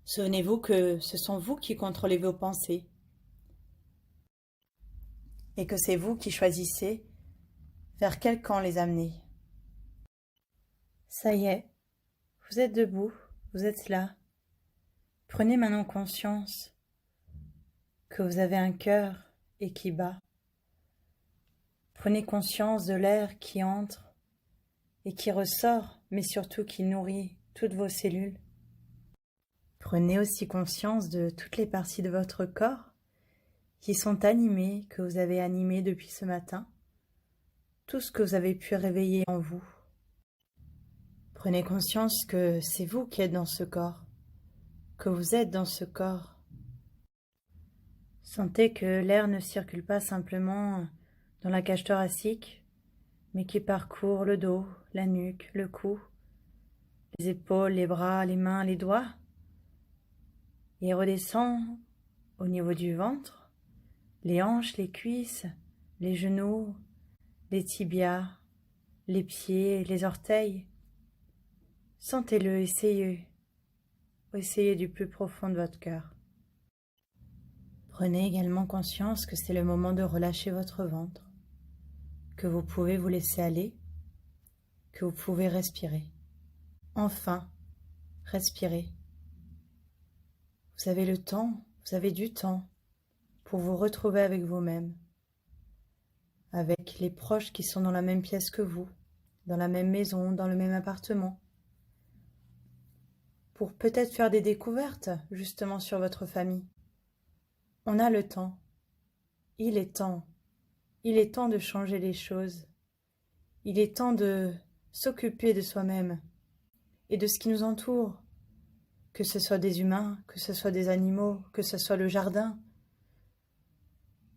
Souvenez-vous que ce sont vous qui contrôlez vos pensées et que c'est vous qui choisissez vers quel camp les amener. Ça y est, vous êtes debout, vous êtes là. Prenez maintenant conscience que vous avez un cœur et qui bat. Prenez conscience de l'air qui entre et qui ressort, mais surtout qui nourrit toutes vos cellules. Prenez aussi conscience de toutes les parties de votre corps qui sont animées, que vous avez animées depuis ce matin, tout ce que vous avez pu réveiller en vous. Prenez conscience que c'est vous qui êtes dans ce corps, que vous êtes dans ce corps. Sentez que l'air ne circule pas simplement dans la cage thoracique, mais qui parcourt le dos, la nuque, le cou, les épaules, les bras, les mains, les doigts, et redescend au niveau du ventre, les hanches, les cuisses, les genoux, les tibias, les pieds, les orteils. Sentez-le, essayez du plus profond de votre cœur. Prenez également conscience que c'est le moment de relâcher votre ventre, que vous pouvez vous laisser aller, que vous pouvez respirer. Enfin, respirez. Vous avez le temps, vous avez du temps pour vous retrouver avec vous-même, avec les proches qui sont dans la même pièce que vous, dans la même maison, dans le même appartement, pour peut-être faire des découvertes justement sur votre famille. On a le temps. Il est temps. Il est temps de changer les choses. Il est temps de s'occuper de soi-même et de ce qui nous entoure, que ce soit des humains, que ce soit des animaux, que ce soit le jardin,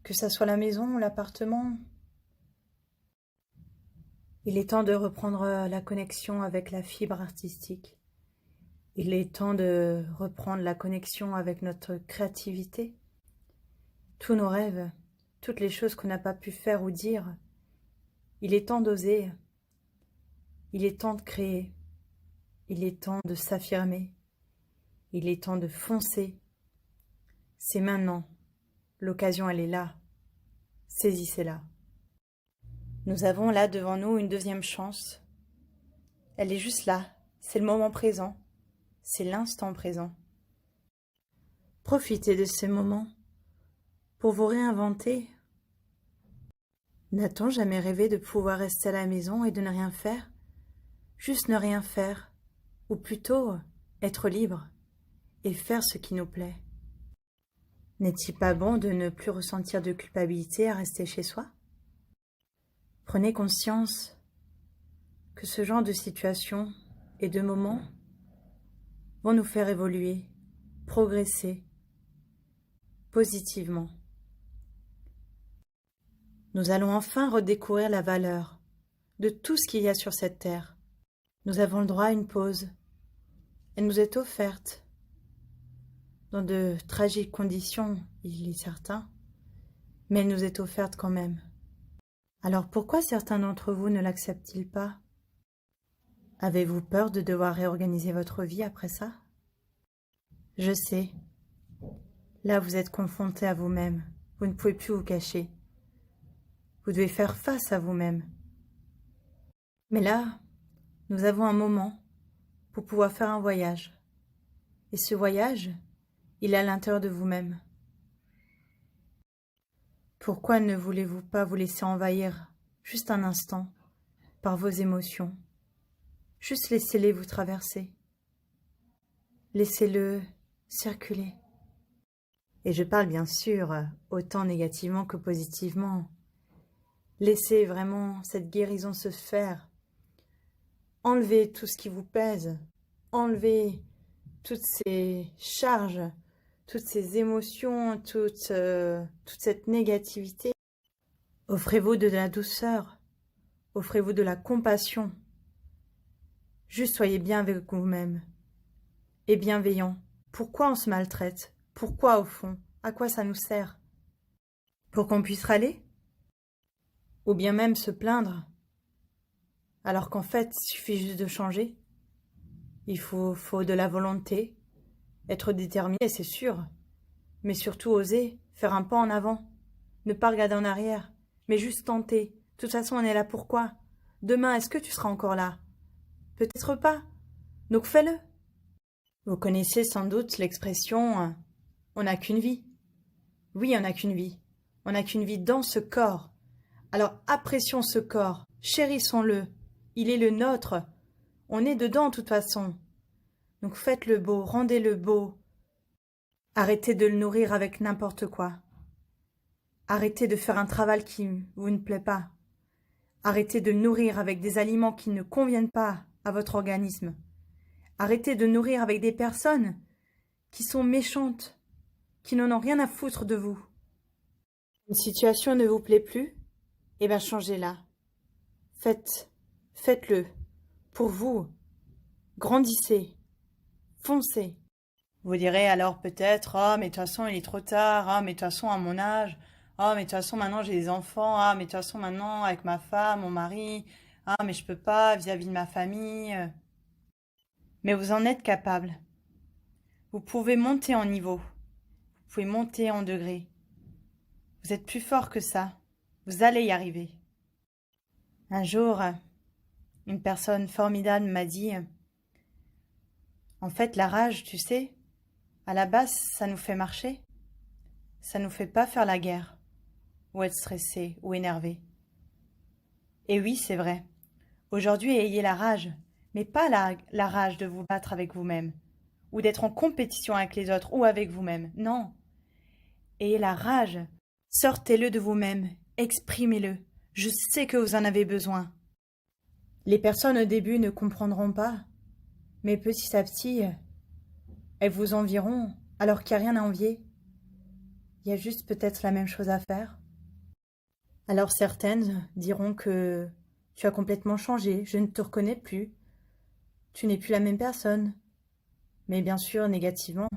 que ce soit la maison, l'appartement. Il est temps de reprendre la connexion avec la fibre artistique. Il est temps de reprendre la connexion avec notre créativité. Tous nos rêves, toutes les choses qu'on n'a pas pu faire ou dire. Il est temps d'oser. Il est temps de créer. Il est temps de s'affirmer. Il est temps de foncer. C'est maintenant. L'occasion, elle est là. Saisissez-la. Nous avons là devant nous une deuxième chance. Elle est juste là. C'est le moment présent. C'est l'instant présent. Profitez de ce moment pour vous réinventer. N'a-t-on jamais rêvé de pouvoir rester à la maison et de ne rien faire? Juste ne rien faire, ou plutôt être libre et faire ce qui nous plaît. N'est-il pas bon de ne plus ressentir de culpabilité à rester chez soi? Prenez conscience que ce genre de situation et de moments vont nous faire évoluer, progresser positivement. Nous allons enfin redécouvrir la valeur de tout ce qu'il y a sur cette terre. Nous avons le droit à une pause. Elle nous est offerte dans de tragiques conditions, il est certain, mais elle nous est offerte quand même. Alors pourquoi certains d'entre vous ne l'acceptent-ils pas? Avez-vous peur de devoir réorganiser votre vie après ça? Je sais. Là, vous êtes confronté à vous-même. Vous ne pouvez plus vous cacher. Vous devez faire face à vous-même. Mais là, nous avons un moment pour pouvoir faire un voyage. Et ce voyage, il est à l'intérieur de vous-même. Pourquoi ne voulez-vous pas vous laisser envahir juste un instant par vos émotions? Juste laissez-les vous traverser. Laissez-le circuler. Et je parle bien sûr autant négativement que positivement. Laissez vraiment cette guérison se faire. Enlevez tout ce qui vous pèse. Enlevez toutes ces charges, toutes ces émotions, toute cette négativité. Offrez-vous de la douceur. Offrez-vous de la compassion. Juste soyez bien avec vous-même. Et bienveillant. Pourquoi on se maltraite? Pourquoi au fond? À quoi ça nous sert? Pour qu'on puisse râler? Ou bien même se plaindre? Alors qu'en fait, il suffit juste de changer. Il faut de la volonté, Être déterminé, c'est sûr. Mais surtout oser, faire un pas en avant. Ne pas regarder en arrière, mais juste tenter. De toute façon, on est là pour quoi? Demain, est-ce que tu seras encore là? Peut-être pas. Donc fais-le. Vous connaissez sans doute l'expression on n'a qu'une vie. Oui, on n'a qu'une vie. On n'a qu'une vie dans ce corps. Alors apprécions ce corps, chérissons-le. Il est le nôtre. On est dedans de toute façon. Donc faites-le beau, rendez-le beau. Arrêtez de le nourrir avec n'importe quoi. Arrêtez de faire un travail qui vous ne plaît pas. Arrêtez de le nourrir avec des aliments qui ne conviennent pas à votre organisme. Arrêtez de nourrir avec des personnes qui sont méchantes, qui n'en ont rien à foutre de vous. Une situation ne vous plaît plus? Eh bien, changez-la. Faites-le. Pour vous. Grandissez. Foncez. Vous direz alors peut-être, ah, mais de toute façon, il est trop tard, ah, mais de toute façon, à mon âge, ah, mais de toute façon, maintenant, j'ai des enfants, ah, mais de toute façon, maintenant, avec ma femme, mon mari, ah, mais je peux pas vis-à-vis de ma famille. Mais vous en êtes capable. Vous pouvez monter en niveau. Vous pouvez monter en degré. Vous êtes plus fort que ça. Vous allez y arriver. Un jour, une personne formidable m'a dit, en fait, la rage, tu sais, à la base, ça nous fait marcher. Ça nous fait pas faire la guerre, ou être stressé, ou énervé. Et oui, c'est vrai. Aujourd'hui, ayez la rage, mais pas la rage de vous battre avec vous-même, ou d'être en compétition avec les autres, ou avec vous-même. Non. Ayez la rage. Sortez-le de vous-même, exprimez-le. Je sais que vous en avez besoin. Les personnes au début ne comprendront pas, mais petit à petit, elles vous envieront alors qu'il n'y a rien à envier. Il y a juste peut-être la même chose à faire. Alors certaines diront que tu as complètement changé, je ne te reconnais plus, tu n'es plus la même personne. Mais bien sûr négativement.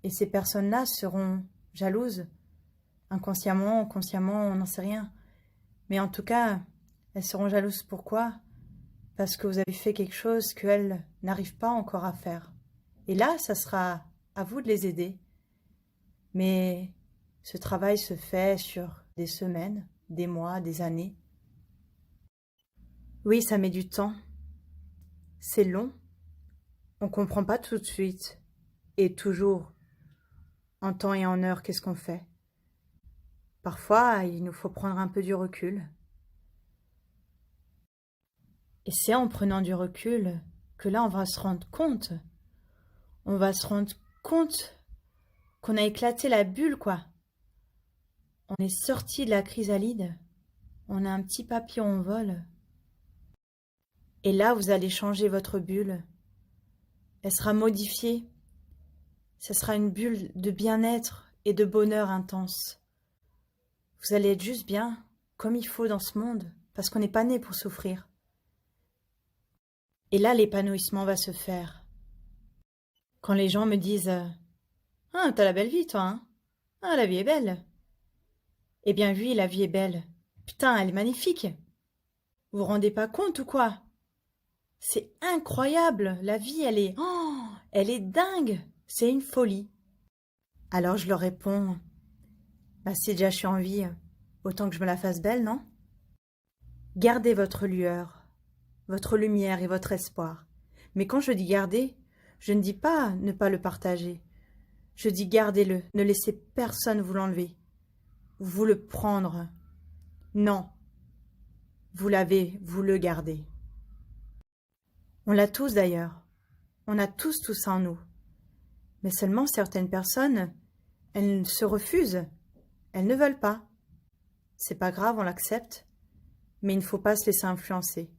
Et ces personnes-là seront jalouses. Inconsciemment, consciemment, on n'en sait rien. Mais en tout cas, elles seront jalouses. Pourquoi? Parce que vous avez fait quelque chose qu'elles n'arrivent pas encore à faire. Et là, ça sera à vous de les aider. Mais ce travail se fait sur des semaines, des mois, des années. Oui, ça met du temps. C'est long. On ne comprend pas tout de suite. Et toujours, en temps et en heure, qu'est-ce qu'on fait? Parfois, il nous faut prendre un peu du recul. Et c'est en prenant du recul que là, on va se rendre compte. On va se rendre compte qu'on a éclaté la bulle, quoi. On est sorti de la chrysalide. On a un petit papillon en vol. Et là, vous allez changer votre bulle. Elle sera modifiée. Ce sera une bulle de bien-être et de bonheur intense. Vous allez être juste bien, comme il faut dans ce monde, parce qu'on n'est pas né pour souffrir. Et là, l'épanouissement va se faire. Quand les gens me disent « Ah, t'as la belle vie, toi, hein? Ah, la vie est belle. » Eh bien oui, la vie est belle. Putain, elle est magnifique. Vous vous rendez pas compte ou quoi? C'est incroyable. La vie, elle est dingue. C'est une folie. Alors je leur réponds, bah si déjà je suis en vie, autant que je me la fasse belle, non? Gardez votre lueur, votre lumière et votre espoir. Mais quand je dis garder, je ne dis pas ne pas le partager. Je dis gardez-le, ne laissez personne vous l'enlever. Vous le prendre. Non. Vous l'avez, vous le gardez. On l'a tous d'ailleurs. On a tous tout ça en nous. Mais seulement certaines personnes, elles se refusent. Elles ne veulent pas. C'est pas grave, on l'accepte. Mais il ne faut pas se laisser influencer.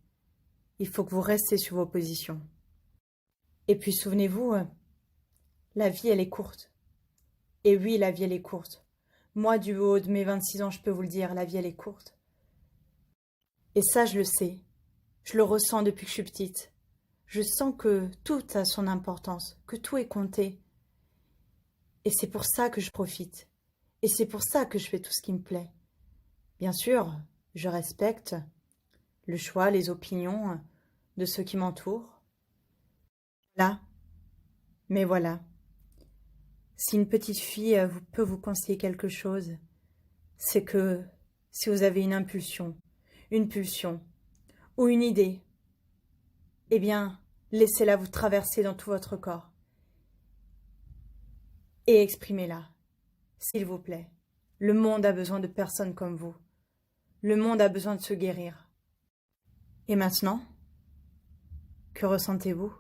Il faut que vous restiez sur vos positions. Et puis souvenez-vous, la vie elle est courte. Et oui, la vie elle est courte. Moi, du haut de mes 26 ans, je peux vous le dire, la vie elle est courte. Et ça, je le sais. Je le ressens depuis que je suis petite. Je sens que tout a son importance, que tout est compté. Et c'est pour ça que je profite. Et c'est pour ça que je fais tout ce qui me plaît. Bien sûr, je respecte le choix, les opinions de ceux qui m'entourent. Là, mais voilà, Si une petite fille peut vous conseiller quelque chose, c'est que si vous avez une pulsion ou une idée, eh bien, laissez-la vous traverser dans tout votre corps et exprimez-la, s'il vous plaît. Le monde a besoin de personnes comme vous. Le monde a besoin de se guérir. Et maintenant, que ressentez-vous ?